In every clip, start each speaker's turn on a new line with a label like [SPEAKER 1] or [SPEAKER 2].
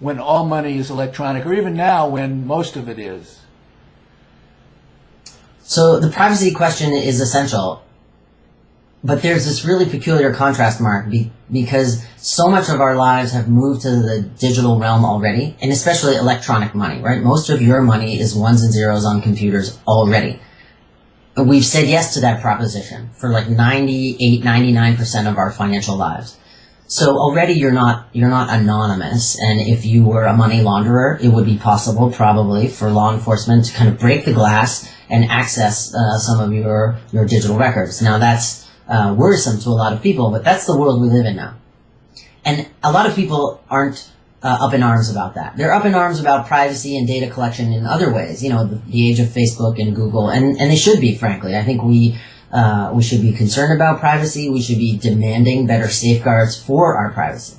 [SPEAKER 1] when all money is electronic, or even now when most of it is?
[SPEAKER 2] So the privacy question is essential, but there's this really peculiar contrast, Mark, because so much of our lives have moved to the digital realm already, and especially electronic money, right? Most of your money is ones and zeros on computers already. We've said yes to that proposition for like 98, 99% of our financial lives. So already you're not anonymous, and if you were a money launderer, it would be possible probably for law enforcement to kind of break the glass and access some of your digital records. Now that's worrisome to a lot of people, but that's the world we live in now. And a lot of people aren't up in arms about that. They're up in arms about privacy and data collection in other ways, the age of Facebook and Google, and they should be, frankly. I think we should be concerned about privacy. We should be demanding better safeguards for our privacy.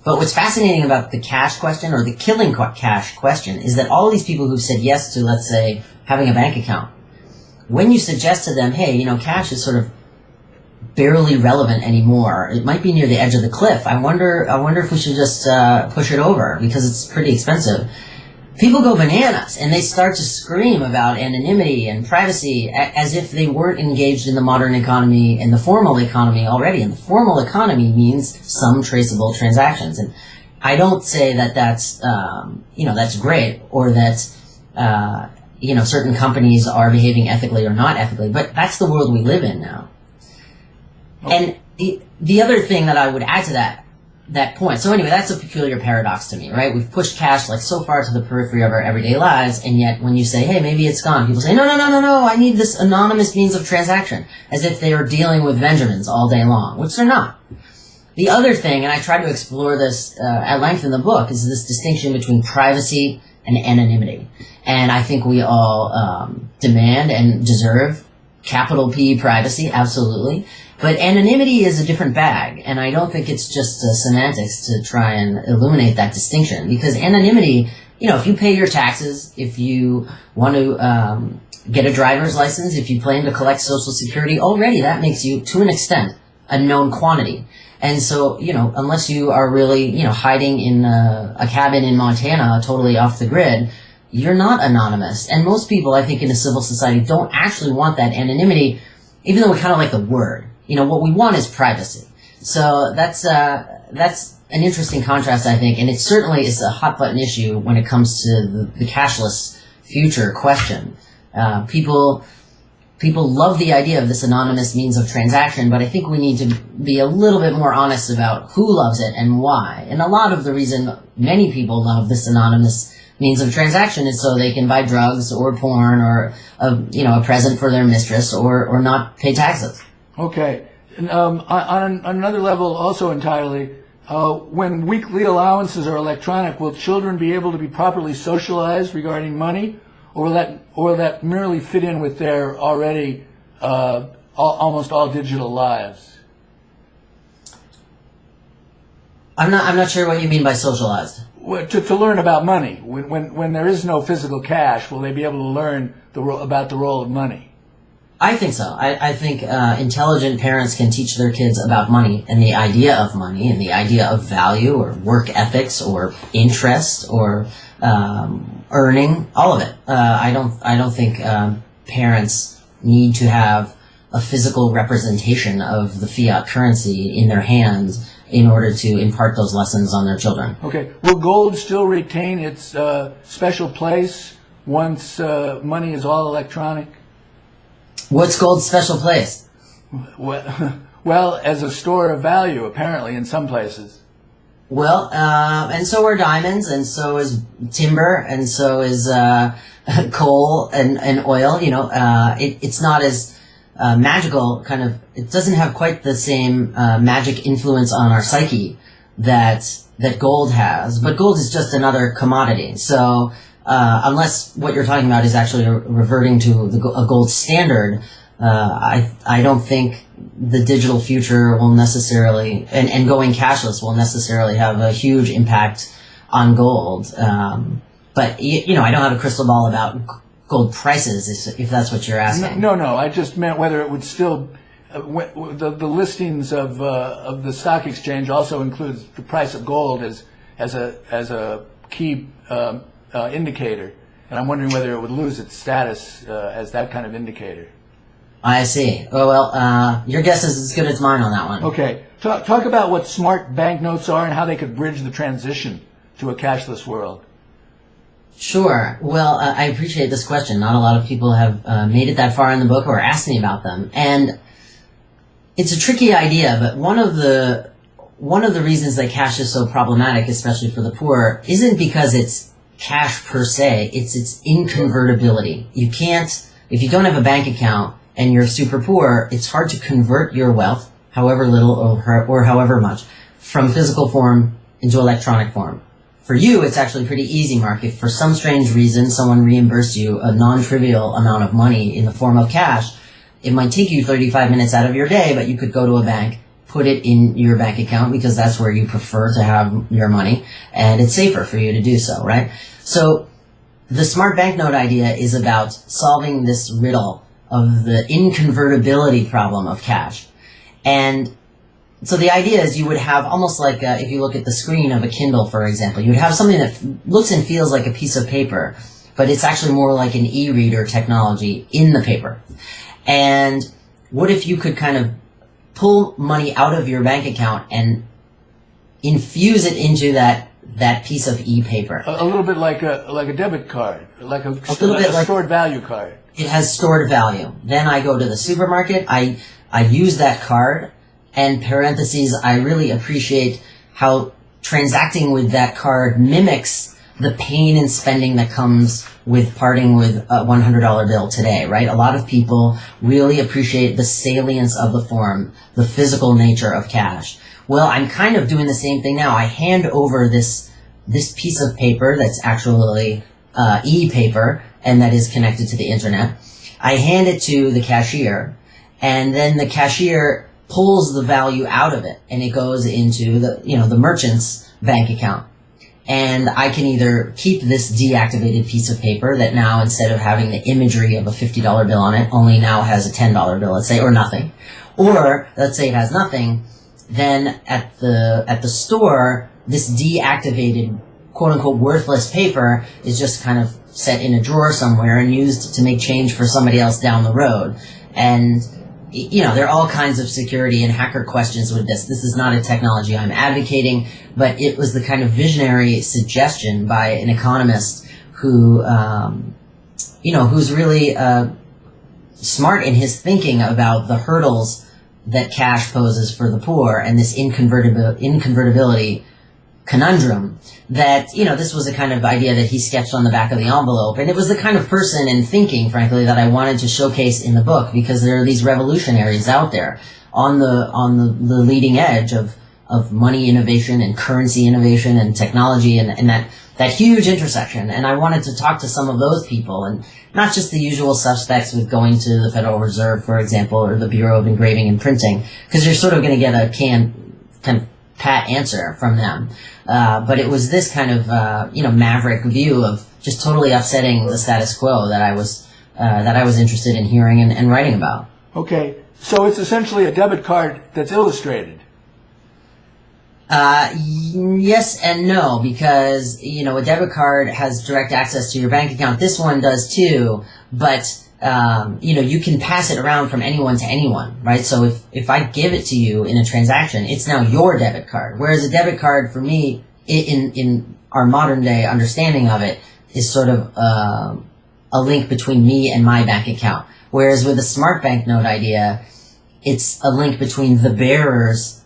[SPEAKER 2] But what's fascinating about the cash question, or the killing cash question, is that all these people who've said yes to, let's say, having a bank account, when you suggest to them, hey, cash is sort of barely relevant anymore, it might be near the edge of the cliff. I wonder if we should just push it over because it's pretty expensive. People go bananas and they start to scream about anonymity and privacy as if they weren't engaged in the modern economy and the formal economy already. And the formal economy means some traceable transactions. And I don't say that that's that's great, or that certain companies are behaving ethically or not ethically, but that's the world we live in now. And the other thing that I would add to that point, so anyway, that's a peculiar paradox to me, right? We've pushed cash like so far to the periphery of our everyday lives, and yet when you say, hey, maybe it's gone, people say, no, I need this anonymous means of transaction, as if they are dealing with Benjamins all day long, which they're not. The other thing, and I try to explore this at length in the book, is this distinction between privacy and anonymity. And I think we all demand and deserve capital P privacy, absolutely. But anonymity is a different bag, and I don't think it's just semantics to try and illuminate that distinction. Because anonymity, if you pay your taxes, if you want to get a driver's license, if you plan to collect Social Security, already that makes you, to an extent, a known quantity. And so, unless you are really, hiding in a cabin in Montana, totally off the grid, you're not anonymous. And most people, I think, in a civil society don't actually want that anonymity, even though we kind of like the word. What we want is privacy. So that's an interesting contrast, I think, and it certainly is a hot button issue when it comes to the cashless future question. People love the idea of this anonymous means of transaction, but I think we need to be a little bit more honest about who loves it and why. And a lot of the reason many people love this anonymous means of transaction is so they can buy drugs or porn or a present for their mistress or not pay taxes.
[SPEAKER 1] Okay. On another level, also entirely, when weekly allowances are electronic, will children be able to be properly socialized regarding money, or will that merely fit in with their already almost all digital lives?
[SPEAKER 2] I'm not sure what you mean by socialized.
[SPEAKER 1] To learn about money, when there is no physical cash, will they be able to learn about the role of money?
[SPEAKER 2] I think so. I think intelligent parents can teach their kids about money and the idea of money and the idea of value or work ethics or interest or earning, all of it. I don't think parents need to have a physical representation of the fiat currency in their hands in order to impart those lessons on their children.
[SPEAKER 1] Okay. Will gold still retain its special place once money is all electronic?
[SPEAKER 2] What's gold's special place?
[SPEAKER 1] Well, as a store of value, apparently, in some places.
[SPEAKER 2] Well, and so are diamonds, and so is timber, and so is coal and oil. It's not as magical, kind of. It doesn't have quite the same magic influence on our psyche that gold has. But gold is just another commodity. So unless what you're talking about is actually reverting to a gold standard, I don't think the digital future will necessarily, and going cashless will necessarily have a huge impact on gold. But, I don't have a crystal ball about gold prices, if that's what you're asking.
[SPEAKER 1] No, I just meant whether it would still, the listings of the stock exchange also includes the price of gold as as a key indicator, and I'm wondering whether it would lose its status as that kind of indicator.
[SPEAKER 2] I see. Oh, well, your guess is as good as mine on that one.
[SPEAKER 1] Okay. Talk about what smart banknotes are and how they could bridge the transition to a cashless world.
[SPEAKER 2] Sure. Well, I appreciate this question. Not a lot of people have made it that far in the book or asked me about them. And it's a tricky idea, but one of the reasons that cash is so problematic, especially for the poor, isn't because it's cash per se, it's its inconvertibility. You can't, if you don't have a bank account and you're super poor, it's hard to convert your wealth, however little or however much, from physical form into electronic form. For you, it's actually pretty easy, Mark. If for some strange reason someone reimbursed you a non-trivial amount of money in the form of cash, it might take you 35 minutes out of your day, but you could go to a bank, put it in your bank account because that's where you prefer to have your money, and it's safer for you to do so, right? So the smart banknote idea is about solving this riddle of the inconvertibility problem of cash. And so the idea is you would have almost like, if you look at the screen of a Kindle, for example, you would have something that looks and feels like a piece of paper, but it's actually more like an e-reader technology in the paper. And what if you could kind of pull money out of your bank account and infuse it into that piece of e-paper?
[SPEAKER 1] A little bit like a debit card, like a stored value card.
[SPEAKER 2] It has stored value. Then I go to the supermarket, I use that card, and parentheses, I really appreciate how transacting with that card mimics the pain and spending that comes with parting with a $100 bill today, right? A lot of people really appreciate the salience of the form, the physical nature of cash. Well, I'm kind of doing the same thing now. I hand over this piece of paper that's actually e-paper and that is connected to the internet. I hand it to the cashier, and then the cashier pulls the value out of it, and it goes into the merchant's bank account. And I can either keep this deactivated piece of paper that now, instead of having the imagery of a $50 bill on it, only now has a $10 bill, let's say, or nothing. Or, let's say it has nothing, then at the store, this deactivated, quote-unquote, worthless paper is just kind of set in a drawer somewhere and used to make change for somebody else down the road. And there are all kinds of security and hacker questions with this. This is not a technology I'm advocating, but it was the kind of visionary suggestion by an economist who, who's really smart in his thinking about the hurdles that cash poses for the poor and this inconvertibility conundrum. That, this was a kind of idea that he sketched on the back of the envelope. And it was the kind of person and thinking, frankly, that I wanted to showcase in the book, because there are these revolutionaries out there on the leading edge of money innovation and currency innovation and technology and that huge intersection. And I wanted to talk to some of those people, and not just the usual suspects with going to the Federal Reserve, for example, or the Bureau of Engraving and Printing, because you're sort of going to get a kind of pat answer from them. But it was this kind of, maverick view of just totally upsetting the status quo that I was interested in hearing and writing about.
[SPEAKER 1] Okay, so it's essentially a debit card that's illustrated.
[SPEAKER 2] Yes and no, because, a debit card has direct access to your bank account. This one does too, but, you can pass it around from anyone to anyone, right? So if I give it to you in a transaction, it's now your debit card. Whereas a debit card, for me, in our modern day understanding of it, is sort of a link between me and my bank account. Whereas with the smart banknote idea, it's a link between the bearer's.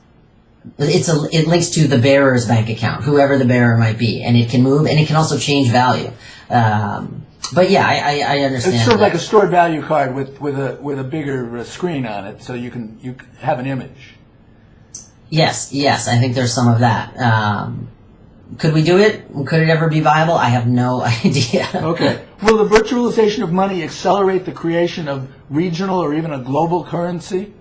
[SPEAKER 2] It links to the bearer's bank account, whoever the bearer might be, and it can move, and it can also change value. But yeah, I understand.
[SPEAKER 1] It's sort of like a stored value card with a bigger screen on it, so you can have an image. Yes,
[SPEAKER 2] I think there's some of that. Could we do it? Could it ever be viable? I have no idea.
[SPEAKER 1] Okay. Will the virtualization of money accelerate the creation of regional or even a global currency?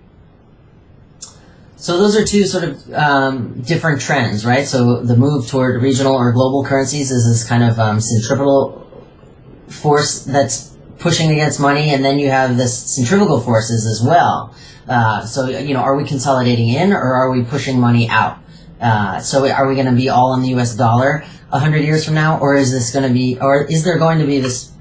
[SPEAKER 2] So those are two sort of different trends, right? So the move toward regional or global currencies is this kind of centripetal force that's pushing against money, and then you have this centrifugal forces as well. So, are we consolidating in, or are we pushing money out? So are we going to be all on the U.S. dollar 100 years from now, or is there going to be this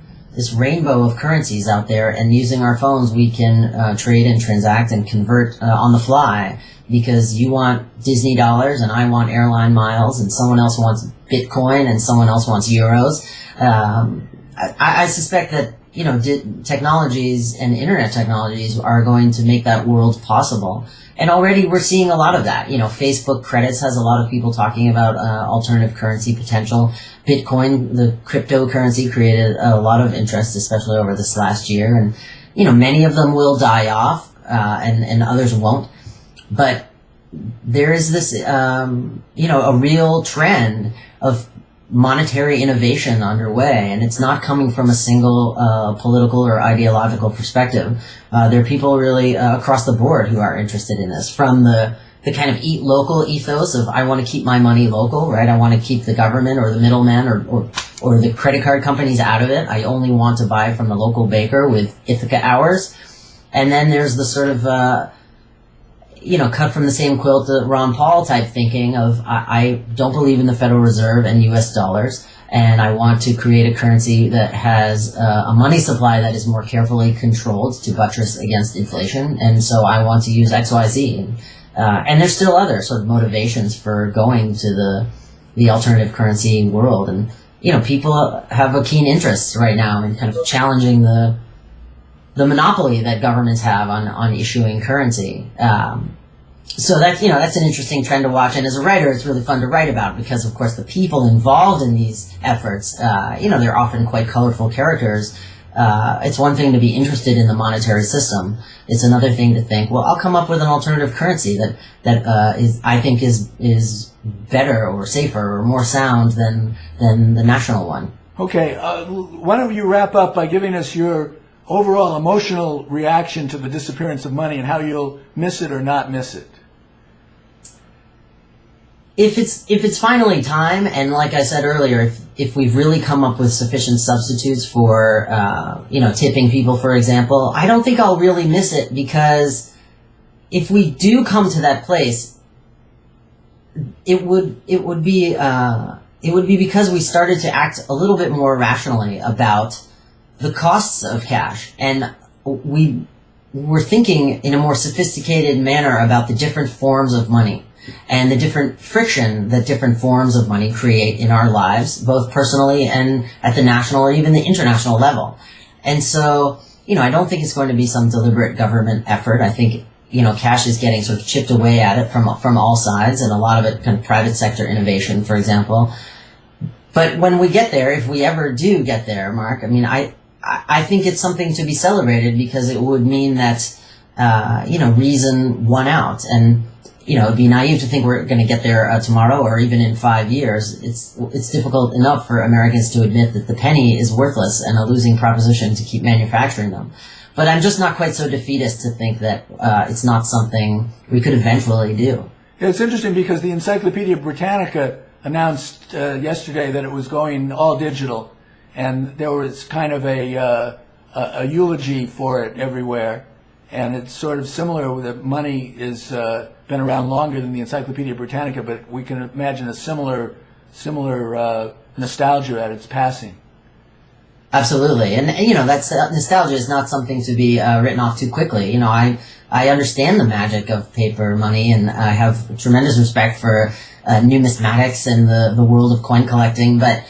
[SPEAKER 2] rainbow of currencies out there, and using our phones we can trade and transact and convert on the fly, because you want Disney dollars and I want airline miles, and someone else wants Bitcoin and someone else wants euros. I suspect that technologies and internet technologies are going to make that world possible. And already we're seeing a lot of that. Facebook credits has a lot of people talking about alternative currency potential. Bitcoin, the cryptocurrency, created a lot of interest, especially over this last year. And, many of them will die off, and others won't. But there is this, a real trend of monetary innovation underway, and it's not coming from a single political or ideological perspective. There are people really across the board who are interested in this, from the kind of eat local ethos of I want to keep my money local, right? I want to keep the government or the middleman or the credit card companies out of it. I only want to buy from the local baker with Ithaca hours. And then there's the sort of cut from the same quilt, Ron Paul type thinking of I don't believe in the Federal Reserve and U.S. dollars, and I want to create a currency that has a money supply that is more carefully controlled to buttress against inflation, and so I want to use XYZ. And there's still other sort of motivations for going to the alternative currency world, and people have a keen interest right now in kind of challenging the monopoly that governments have on issuing currency. So that's an interesting trend to watch. And as a writer, it's really fun to write about, because of course the people involved in these efforts, they're often quite colorful characters. It's one thing to be interested in the monetary system. It's another thing to think, well, I'll come up with an alternative currency that I think is better or safer or more sound than the national one.
[SPEAKER 1] Okay, why don't you wrap up by giving us your overall emotional reaction to the disappearance of money and how you'll miss it or not miss it?
[SPEAKER 2] If it's finally time, and like I said earlier, if we've really come up with sufficient substitutes for tipping people, for example, I don't think I'll really miss it, because if we do come to that place, it would be because we started to act a little bit more rationally about the costs of cash, and we were thinking in a more sophisticated manner about the different forms of money and the different friction that different forms of money create in our lives, both personally and at the national or even the international level. And so, I don't think it's going to be some deliberate government effort. I think, cash is getting sort of chipped away at it from all sides, and a lot of it kind of private sector innovation, for example. But when we get there, if we ever do get there, Mark, I think it's something to be celebrated, because it would mean that, reason won out. And, it'd be naive to think we're going to get there tomorrow or even in 5 years. It's difficult enough for Americans to admit that the penny is worthless and a losing proposition to keep manufacturing them. But I'm just not quite so defeatist to think that it's not something we could eventually do.
[SPEAKER 1] It's interesting because the Encyclopedia Britannica announced yesterday that it was going all digital, and there was kind of a eulogy for it everywhere. And it's sort of similar that money is been around longer than the Encyclopedia Britannica, but we can imagine a similar nostalgia at its passing.
[SPEAKER 2] Absolutely, and that's nostalgia is not something to be written off too quickly. I understand the magic of paper money, and I have tremendous respect for numismatics and the world of coin collecting. But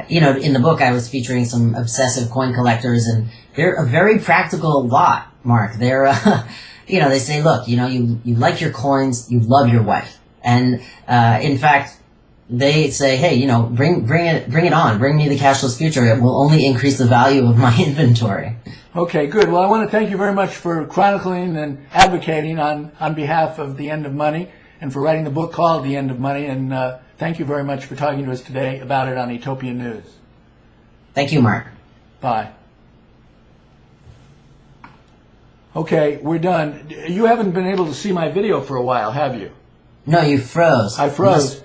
[SPEAKER 2] in the book, I was featuring some obsessive coin collectors, and they're a very practical lot, Mark. They're they say, look, you like your coins, you love your wife, and in fact, they say, hey, bring it on, bring me the cashless future. It will only increase the value of my inventory. Okay, good. Well, I want to thank you very much for chronicling and advocating on behalf of The End of Money, and for writing the book called The End of Money. And thank you very much for talking to us today about it on Etopia News. Thank you, Mark. Bye. Okay, we're done. You haven't been able to see my video for a while, have you? No, you froze. I froze.